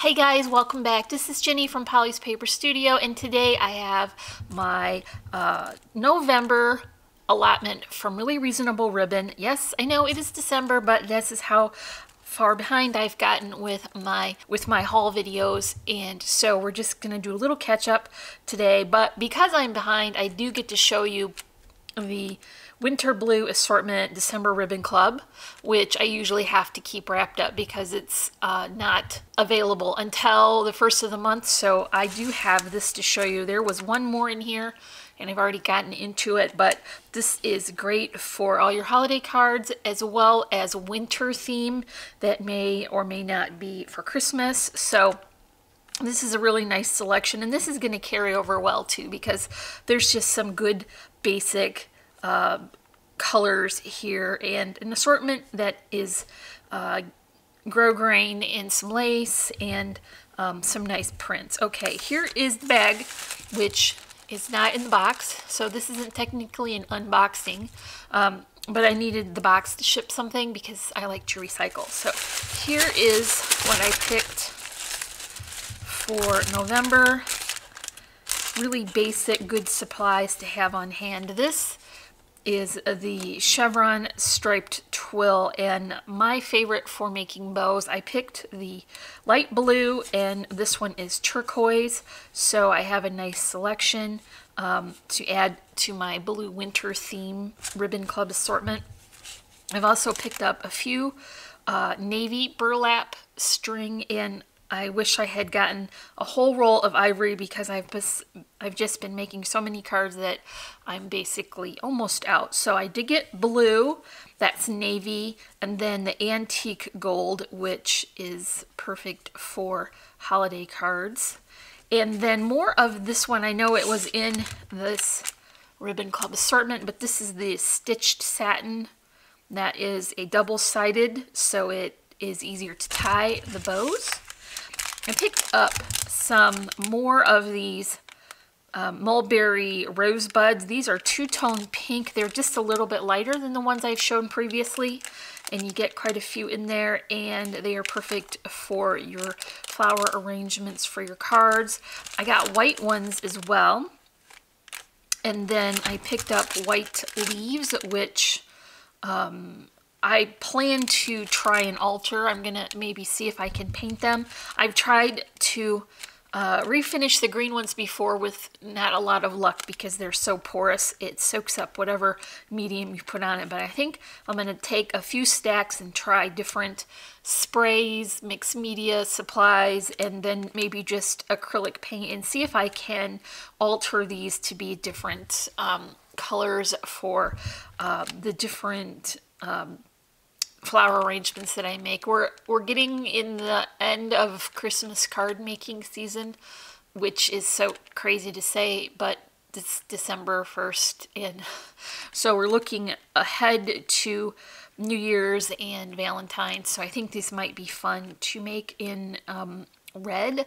Hey guys, welcome back. This is Jenny from Polly's Paper Studio, and today I have my November allotment from Really Reasonable Ribbon. Yes, I know it is December, but this is how far behind I've gotten with my haul videos, and so we're just gonna do a little catch up today. But because I'm behind, I do get to show you the Winter Blue Assortment December Ribbon Club, which I usually have to keep wrapped up because it's not available until the first of the month. So I do have this to show you. There was one more in here and I've already gotten into it, but this is great for all your holiday cards as well as winter theme that may or may not be for Christmas. So this is a really nice selection, and this is going to carry over well too because there's just some good basic colors here and an assortment that is grosgrain and some lace and some nice prints. Okay, here is the bag, which is not in the box, so this isn't technically an unboxing, but I needed the box to ship something because I like to recycle. So here is what I picked for November. Really basic, good supplies to have on hand. This is the chevron striped twill, and my favorite for making bows. I picked the light blue and this one is turquoise, so I have a nice selection to add to my blue winter theme ribbon club assortment. I've also picked up a few navy burlap string, and I wish I had gotten a whole roll of ivory because I've just been making so many cards that I'm basically almost out. So I did get blue, that's navy, and then the antique gold, which is perfect for holiday cards. And then more of this one. I know it was in this Ribbon Club assortment, but this is the stitched satin. That is a double-sided, so it is easier to tie the bows. I picked up some more of these mulberry rosebuds. These are two-tone pink. They're just a little bit lighter than the ones I've shown previously, and you get quite a few in there, and they are perfect for your flower arrangements for your cards. I got white ones as well, and then I picked up white leaves, which I plan to try and alter. I'm gonna maybe see if I can paint them. I've tried to refinish the green ones before with not a lot of luck because they're so porous. It soaks up whatever medium you put on it. But I think I'm gonna take a few stacks and try different sprays, mixed media supplies, and then maybe just acrylic paint and see if I can alter these to be different colors for the different flower arrangements that I make. We're getting in the end of Christmas card making season, which is so crazy to say, but it's December 1st, and so we're looking ahead to New Year's and Valentine's. So I think these might be fun to make in red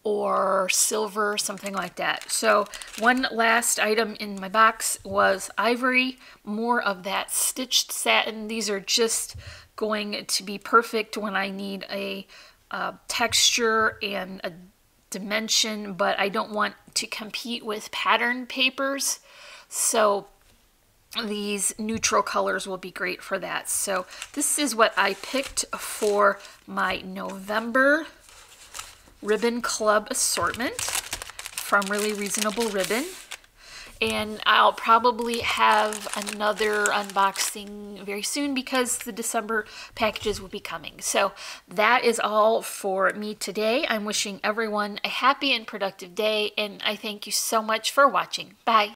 or silver, something like that. So one last item in my box was ivory, more of that stitched satin. These are just going to be perfect when I need a texture and a dimension, but I don't want to compete with pattern papers. So these neutral colors will be great for that. So this is what I picked for my November Ribbon Club assortment from Really Reasonable Ribbon, and I'll probably have another unboxing very soon because the December packages will be coming. So that is all for me today. I'm wishing everyone a happy and productive day, and I thank you so much for watching. Bye.